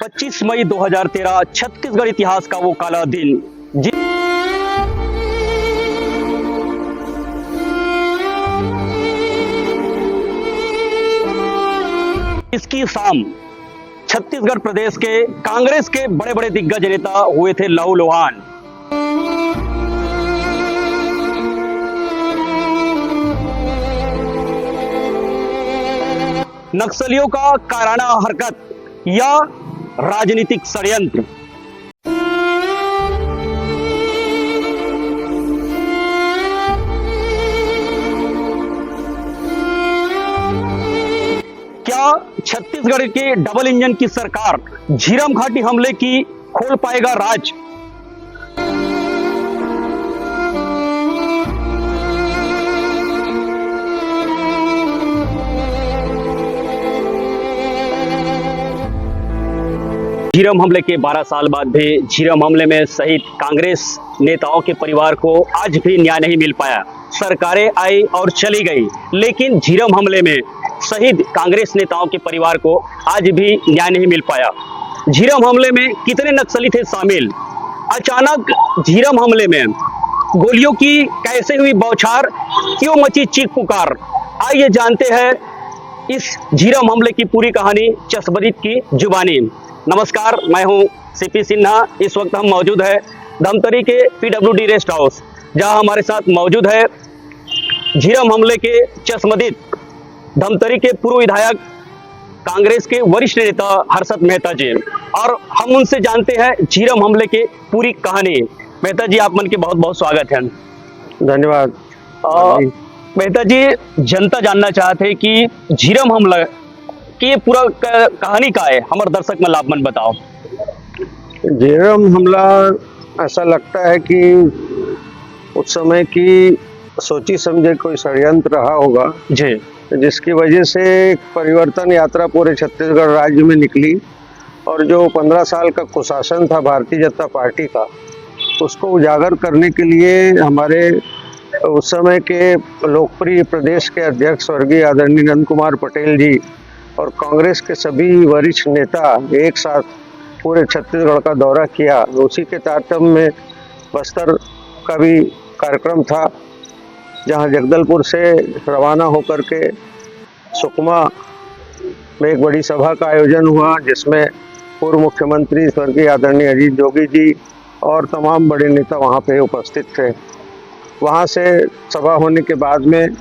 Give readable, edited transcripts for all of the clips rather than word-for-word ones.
25 मई 2013 छत्तीसगढ़ इतिहास का वो काला दिन इसकी शाम छत्तीसगढ़ प्रदेश के कांग्रेस के बड़े बड़े दिग्गज नेता हुए थे लहूलुहान। नक्सलियों का कायराना हरकत या राजनीतिक षड्यंत्र। क्या छत्तीसगढ़ के डबल इंजन की सरकार झीरम घाटी हमले की खोल पाएगा राज? झीरम हमले के 12 साल बाद भी झीरम हमले में शहीद कांग्रेस नेताओं के परिवार को आज भी न्याय नहीं मिल पाया। सरकारें आई और चली गई, लेकिन झीरम हमले में शहीद कांग्रेस नेताओं के परिवार को आज भी न्याय नहीं मिल पाया। झीरम हमले में कितने नक्सली थे शामिल? अचानक झीरम हमले में गोलियों की कैसे हुई बौछार? क्यों मची चीख पुकार? आइए जानते हैं इस झीरम हमले की पूरी कहानी चश्मदीद की जुबानी। नमस्कार, मैं हूं सीपी सिन्हा। इस वक्त हम मौजूद है धमतरी के PWD रेस्ट हाउस, जहां हमारे साथ मौजूद है झीरम हमले के चश्मदीद धमतरी के पूर्व विधायक कांग्रेस के वरिष्ठ नेता हर्षद मेहता जी, और हम उनसे जानते हैं झीरम हमले के पूरी कहानी। मेहता जी, आप मन के बहुत बहुत स्वागत है। धन्यवाद। मेहता जी, जनता जानना चाहते हैं कि झीरम हमला कि ये पूरा कहानी का है, हमारे दर्शक में लाभ मन बताओ। झीरम हमला ऐसा लगता है कि उस समय की सोची समझे कोई षड्यंत्र रहा होगा जी, जिसकी वजह से एक परिवर्तन यात्रा पूरे छत्तीसगढ़ राज्य में निकली, और जो 15 साल का कुशासन था भारतीय जनता पार्टी का, उसको उजागर करने के लिए हमारे उस समय के लोकप्रिय प्रदेश के अध्यक्ष स्वर्गीय आदरणीय नंद कुमार पटेल जी और कांग्रेस के सभी वरिष्ठ नेता एक साथ पूरे छत्तीसगढ़ का दौरा किया। उसी के तारतम्य में बस्तर का भी कार्यक्रम था, जहां जगदलपुर से रवाना होकर के सुकमा में एक बड़ी सभा का आयोजन हुआ, जिसमें पूर्व मुख्यमंत्री स्वर्गीय आदरणीय अजीत जोगी जी और तमाम बड़े नेता वहां पे उपस्थित थे। वहां से सभा होने के बाद में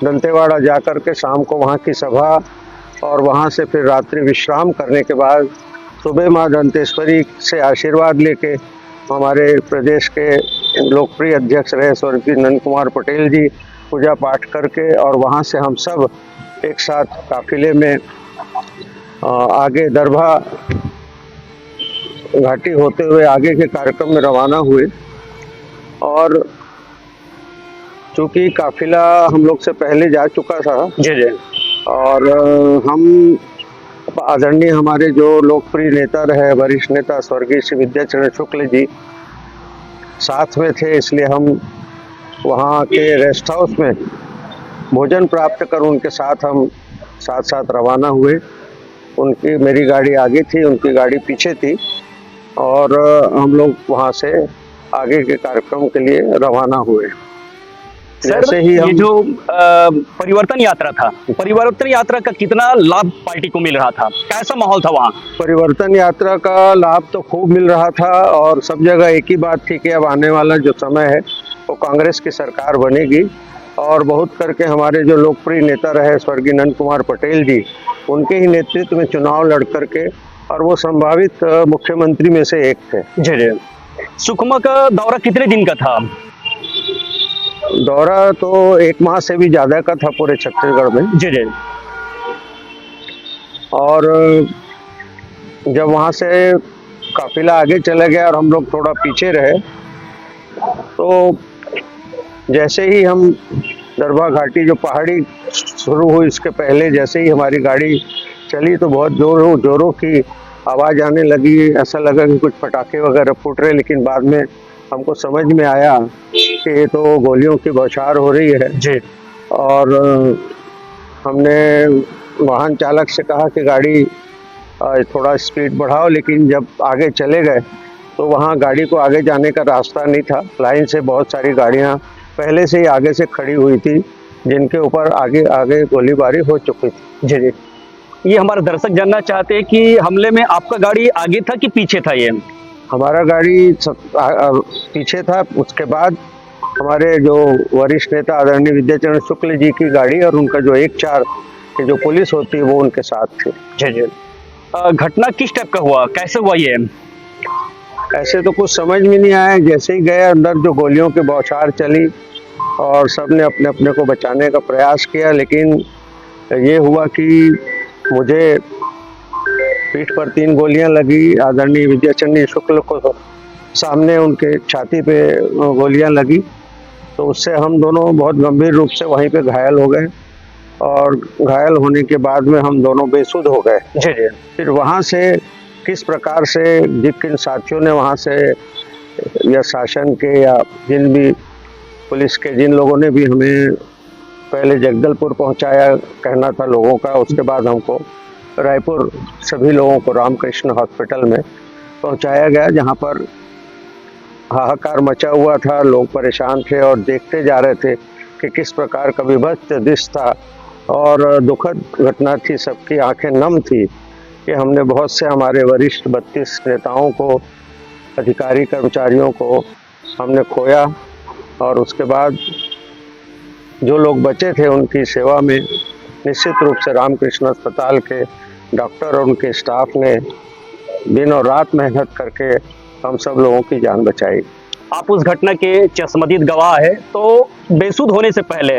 दंतेवाड़ा जाकर के शाम को वहां की सभा और वहां से फिर रात्रि विश्राम करने के बाद सुबह मां दंतेश्वरी से आशीर्वाद लेके हमारे प्रदेश के लोकप्रिय अध्यक्ष रहे स्वर्गीय नंद कुमार पटेल जी पूजा पाठ करके, और वहां से हम सब एक साथ काफिले में आगे दरभा घाटी होते हुए आगे के कार्यक्रम में रवाना हुए। और चूंकि काफिला हम लोग से पहले जा चुका था जी जी, और हम आदरणीय हमारे जो लोकप्रिय नेता रहे वरिष्ठ नेता स्वर्गीय श्री विद्याचरण शुक्ल जी साथ में थे, इसलिए हम वहाँ के रेस्ट हाउस में भोजन प्राप्त कर उनके साथ हम साथ साथ रवाना हुए। उनकी मेरी गाड़ी आगे थी, उनकी गाड़ी पीछे थी, और हम लोग वहाँ से आगे के कार्यक्रम के लिए रवाना हुए। जैसे ही ये जो परिवर्तन यात्रा था, परिवर्तन यात्रा का कितना लाभ पार्टी को मिल रहा था? कैसा माहौल था वहाँ? परिवर्तन यात्रा का लाभ तो खूब मिल रहा था, और सब जगह एक ही बात थी कि अब आने वाला जो समय है वो कांग्रेस की सरकार बनेगी। और बहुत करके हमारे जो लोकप्रिय नेता रहे स्वर्गीय नंद कुमार पटेल जी, उनके ही नेतृत्व में चुनाव लड़ करके, और वो संभावित मुख्यमंत्री में से एक थे। जी जी। सुकमा का दौरा कितने दिन का था? दौरा तो 1 माह से भी ज्यादा का था पूरे छत्तीसगढ़ में। जी जी। और जब वहाँ से काफिला आगे चला गया और हम लोग थोड़ा पीछे रहे, तो जैसे ही हम दरभा घाटी जो पहाड़ी शुरू हुई, इसके पहले जैसे ही हमारी गाड़ी चली तो बहुत जोरों की आवाज़ आने लगी। ऐसा लगा कि कुछ पटाखे वगैरह फूट रहे, लेकिन बाद में हमको समझ में आया कि ये तो गोलियों की बौछार हो रही है जी। और हमने वाहन चालक से कहा कि गाड़ी थोड़ा स्पीड बढ़ाओ, लेकिन जब आगे चले गए तो वहाँ गाड़ी को आगे जाने का रास्ता नहीं था। लाइन से बहुत सारी गाड़ियाँ पहले से ही आगे से खड़ी हुई थी, जिनके ऊपर आगे आगे गोलीबारी हो चुकी थी। जी जी। ये हमारे दर्शक जानना चाहते हैं कि हमले में आपका गाड़ी आगे था कि पीछे था? ये हमारा गाड़ी पीछे था, उसके बाद हमारे जो वरिष्ठ नेता आदरणीय विद्याचरण शुक्ल जी की गाड़ी और उनका जो 1-4 की जो पुलिस होती है वो उनके साथ थी। जी जी। घटना किस टाइप का हुआ, कैसे हुआ ये? ऐसे तो कुछ समझ में नहीं आया, जैसे ही गए अंदर जो गोलियों की बौछार चली और सबने अपने अपने को बचाने का प्रयास किया, लेकिन ये हुआ कि मुझे पीठ पर 3 गोलियां लगी, आदरणीय विद्याचरण शुक्ल को सामने उनके छाती पे गोलियां लगी, तो उससे हम दोनों बहुत गंभीर रूप से वहीं पे घायल हो गए और घायल होने के बाद में हम दोनों बेसुध हो गए। जी जी। फिर वहाँ से किस प्रकार से जिन साथियों ने वहाँ से या शासन के या जिन भी पुलिस के जिन लोगों ने भी हमें पहले जगदलपुर पहुँचाया कहना था लोगों का, उसके बाद हमको रायपुर सभी लोगों को रामकृष्ण हॉस्पिटल में पहुँचाया गया, जहाँ पर हाहाकार मचा हुआ था, लोग परेशान थे और देखते जा रहे थे कि किस प्रकार का विभत्स दृश्य था और दुखद घटना थी। सबकी आंखें नम थी कि हमने बहुत से हमारे वरिष्ठ 32 नेताओं को, अधिकारी कर्मचारियों को हमने खोया और उसके बाद जो लोग बचे थे उनकी सेवा में निश्चित रूप से रामकृष्ण अस्पताल के डॉक्टर और उनके स्टाफ ने दिन और रात मेहनत करके हम सब लोगों की जान बचाई। आप उस घटना के चश्मदीद गवाह है, तो बेसुध होने से पहले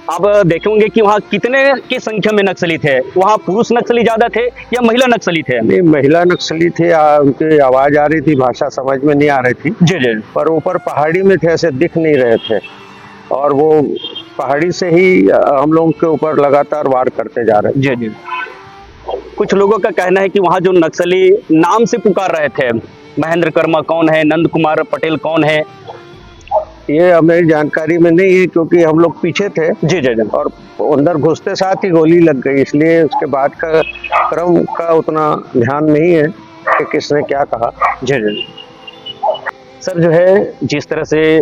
आप देखेंगे कि वहाँ कितने की संख्या में नक्सली थे? वहाँ पुरुष नक्सली ज्यादा थे या महिला नक्सली थे? नहीं, महिला नक्सली थे, उनकी आवाज आ रही थी, भाषा समझ में नहीं आ रही थी। जी जी। पर ऊपर पहाड़ी में थे, ऐसे दिख नहीं रहे थे और वो पहाड़ी से ही हम लोगों के ऊपर लगातार वार करते जा रहे। जी जी। कुछ लोगों का कहना है कि वहाँ जो नक्सली नाम से पुकार रहे थे, महेंद्र कर्मा कौन है, नंद कुमार पटेल कौन है, ये हमें जानकारी में नहीं है क्योंकि हम लोग पीछे थे। जी जी जी। और अंदर घुसते साथ ही गोली लग गई, इसलिए उसके बाद का क्रम का उतना ध्यान नहीं है कि किसने क्या कहा। जी जी। सर, जो है जिस तरह से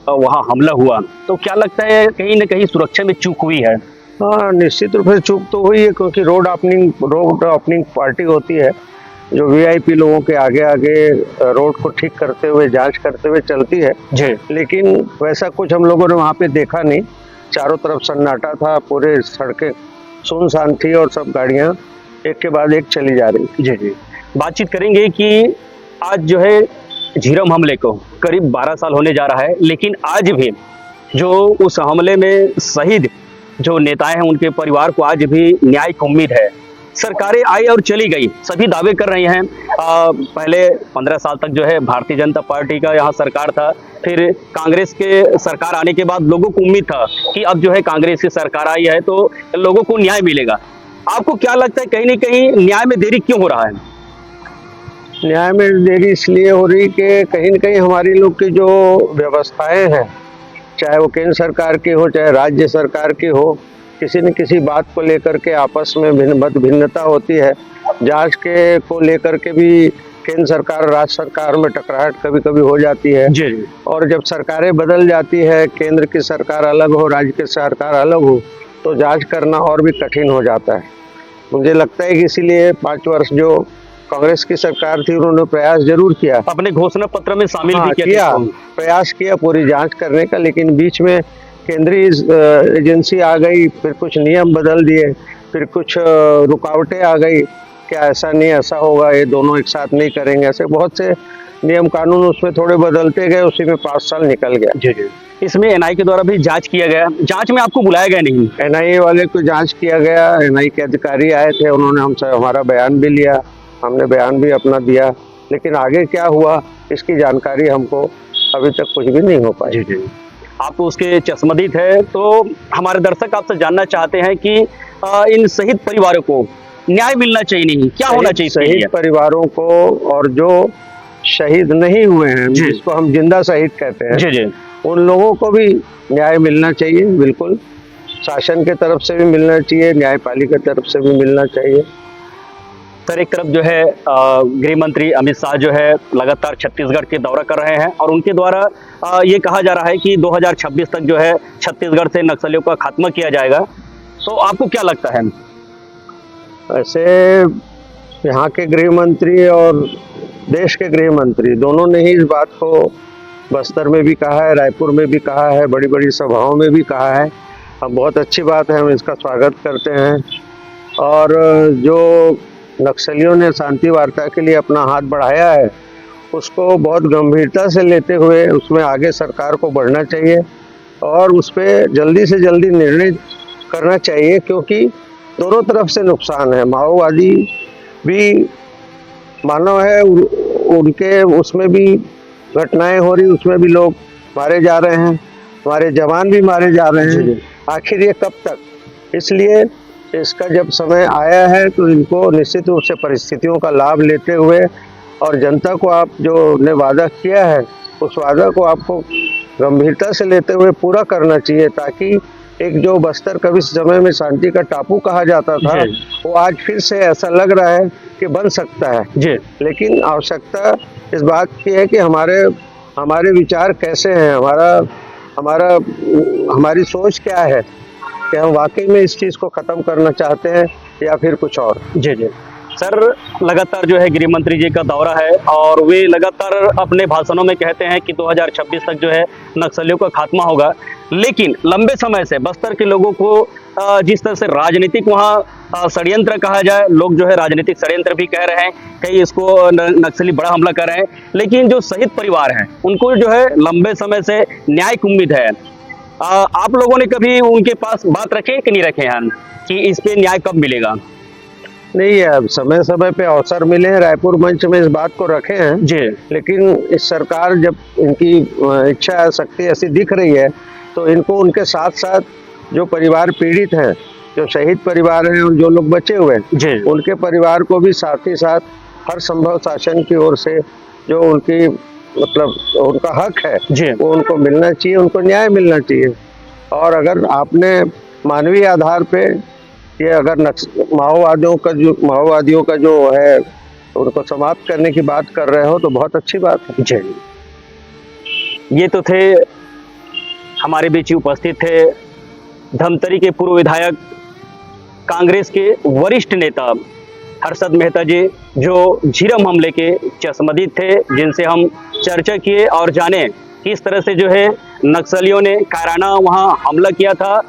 वहाँ हमला हुआ, तो क्या लगता है कहीं ना कहीं सुरक्षा में चूक हुई है? हाँ, निश्चित रूप से चूक तो हुई है, क्योंकि रोड ओपनिंग पार्टी होती है जो वीआईपी लोगों के आगे आगे रोड को ठीक करते हुए, जांच करते हुए चलती है। जी। लेकिन वैसा कुछ हम लोगों ने वहाँ पे देखा नहीं, चारों तरफ सन्नाटा था, पूरे सड़कें सुनसान थी और सब गाड़ियाँ एक के बाद एक चली जा रही। जी जी। बातचीत करेंगे कि आज जो है झीरम हमले को करीब 12 साल होने जा रहा है, लेकिन आज भी जो उस हमले में शहीद जो नेताएं हैं उनके परिवार को आज भी न्याय की उम्मीद है। सरकारें आई और चली गई, सभी दावे कर रहे हैं। पहले 15 साल तक जो है भारतीय जनता पार्टी का यहाँ सरकार था, फिर कांग्रेस के सरकार आने के बाद लोगों को उम्मीद था कि अब जो है कांग्रेस की सरकार आई है तो लोगों को न्याय मिलेगा। आपको क्या लगता है कहीं ना कहीं न्याय में देरी क्यों हो रहा है? न्याय में देरी इसलिए हो रही कि कहीं न कहीं हमारी लोग की जो व्यवस्थाएं हैं, चाहे वो केंद्र सरकार की हो चाहे राज्य सरकार की हो, किसी न किसी बात को लेकर के आपस में भिन्नता होती है। जांच के को लेकर के भी केंद्र सरकार और राज्य सरकार में टकराहट कभी कभी हो जाती है। जी। और जब सरकारें बदल जाती है, केंद्र की सरकार अलग हो, राज्य की सरकार अलग हो, तो जांच करना और भी कठिन हो जाता है। मुझे लगता है कि इसीलिए 5 वर्ष जो कांग्रेस की सरकार थी उन्होंने प्रयास जरूर किया, अपने घोषणा पत्र में शामिल भी किया प्रयास किया पूरी जांच करने का, लेकिन बीच में केंद्रीय एजेंसी आ गई, फिर कुछ नियम बदल दिए, फिर कुछ रुकावटें आ गई, क्या ऐसा नहीं ऐसा होगा, ये दोनों एक साथ नहीं करेंगे, ऐसे बहुत से नियम कानून उसमें थोड़े बदलते गए, उसी में 5 साल निकल गया। जी जी। इसमें एनआई के द्वारा भी जांच किया गया, जांच में आपको बुलाया गया नहीं? एनआई वाले को जांच किया गया, एनआई के अधिकारी आए थे, उन्होंने हमसे हमारा बयान भी लिया, हमने बयान भी अपना दिया, लेकिन आगे क्या हुआ इसकी जानकारी हमको अभी तक कुछ भी नहीं हो पाई। जी जी। आप तो उसके चश्मदीद है, तो हमारे दर्शक आपसे जानना चाहते हैं कि इन शहीद परिवारों को न्याय मिलना चाहिए, नहीं क्या होना चाहिए शहीद परिवारों को, और जो शहीद नहीं हुए हैं जिसको हम जिंदा शहीद कहते हैं, जी जी, उन लोगों को भी न्याय मिलना चाहिए। बिल्कुल, शासन के तरफ से भी मिलना चाहिए, न्यायपालिका की तरफ से भी मिलना चाहिए। सर, एक तरफ जो है गृह मंत्री अमित शाह जो है लगातार छत्तीसगढ़ के दौरा कर रहे हैं और उनके द्वारा ये कहा जा रहा है कि 2026 तक जो है छत्तीसगढ़ से नक्सलियों का खात्मा किया जाएगा। तो आपको क्या लगता है? ऐसे यहाँ के गृह मंत्री और देश के गृह मंत्री दोनों ने ही इस बात को बस्तर में भी कहा है, रायपुर में भी कहा है, बड़ी बड़ी सभाओं में भी कहा है। अब बहुत अच्छी बात है, हम इसका स्वागत करते हैं। और जो नक्सलियों ने शांति वार्ता के लिए अपना हाथ बढ़ाया है उसको बहुत गंभीरता से लेते हुए उसमें आगे सरकार को बढ़ना चाहिए और उस पर जल्दी से जल्दी निर्णय करना चाहिए, क्योंकि दोनों तरफ से नुकसान है। माओवादी भी मानव है, उनके उसमें भी घटनाएं हो रही, उसमें भी लोग मारे जा रहे हैं, हमारे जवान भी मारे जा रहे हैं। आखिर ये कब तक? इसलिए इसका जब समय आया है तो इनको निश्चित रूप से परिस्थितियों का लाभ लेते हुए और जनता को आप जो ने वादा किया है उस वादा को आपको गंभीरता से लेते हुए पूरा करना चाहिए, ताकि एक जो बस्तर कभी समय में शांति का टापू कहा जाता था वो आज फिर से ऐसा लग रहा है कि बन सकता है जी। लेकिन आवश्यकता इस बात की है कि हमारे विचार कैसे हैं, हमारी सोच क्या है कि हम वाकई में इस चीज़ को ख़त्म करना चाहते हैं या फिर कुछ और। जी जी सर, लगातार जो है गृह मंत्री जी का दौरा है और वे लगातार अपने भाषणों में कहते हैं कि 2026 तक जो है नक्सलियों का खात्मा होगा, लेकिन लंबे समय से बस्तर के लोगों को जिस तरह से राजनीतिक वहाँ षड्यंत्र कहा जाए, लोग जो है राजनीतिक षड्यंत्र भी कह रहे हैं, कई इसको नक्सली बड़ा हमला कर रहे हैं, लेकिन जो शहीद परिवार हैं उनको जो है लंबे समय से न्याय की उम्मीद है। आप लोगों ने कभी उनके पास बात रखे कि नहीं रखे हैं कि इस पे न्याय कब मिलेगा? नहीं है, समय समय पे अवसर मिले हैं, रायपुर मंच में इस बात को रखे हैं जी। लेकिन इस सरकार जब इनकी इच्छा शक्ति ऐसी दिख रही है तो इनको उनके साथ साथ जो परिवार पीड़ित हैं, जो शहीद परिवार हैं और जो लोग बचे हुए हैं उनके परिवार को भी साथ ही साथ हर संभव शासन की ओर से जो उनकी मतलब उनका हक है वो उनको मिलना चाहिए, उनको न्याय मिलना चाहिए। और अगर आपने मानवीय आधार पे ये अगर माओवादियों का जो है उनको समाप्त करने की बात कर रहे हो तो बहुत अच्छी बात है जी। ये तो थे हमारे बीच उपस्थित थे धमतरी के पूर्व विधायक, कांग्रेस के वरिष्ठ नेता हर्षद मेहता जी, जो झीरम हमले के चश्मदीद थे, जिनसे हम चर्चा किए और जाने किस तरह से जो है नक्सलियों ने कायराना वहाँ हमला किया था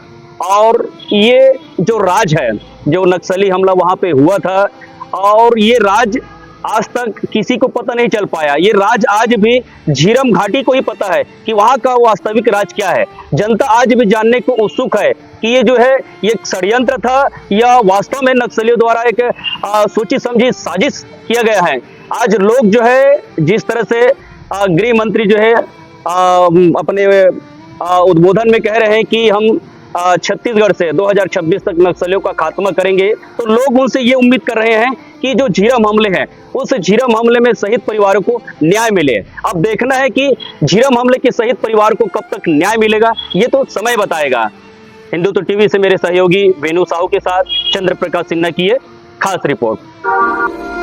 और ये जो राज है, जो नक्सली हमला वहाँ पे हुआ था और ये राज आज तक किसी को पता नहीं चल पाया। ये राज आज भी झीरम घाटी को ही पता है कि वहाँ का वास्तविक राज क्या है। जनता आज भी जानने को उत्सुक है कि ये जो है ये षड्यंत्र था या वास्तव में नक्सलियों द्वारा एक सोची समझी साजिश किया गया है। आज लोग जो है जिस तरह से गृह मंत्री जो है अपने उद्बोधन में कह रहे हैं कि हम छत्तीसगढ़ से 2026 तक नक्सलियों का खात्मा करेंगे, तो लोग उनसे ये उम्मीद कर रहे हैं कि जो झीरम हमले हैं उस झीरम हमले में शहीद परिवारों को न्याय मिले। अब देखना है कि झीरम हमले के शहीद परिवार को कब तक न्याय मिलेगा, ये तो समय बताएगा। हिंदुत्व टीवी से मेरे सहयोगी वेणु साहू के साथ चंद्र प्रकाश सिन्हा की ये खास रिपोर्ट।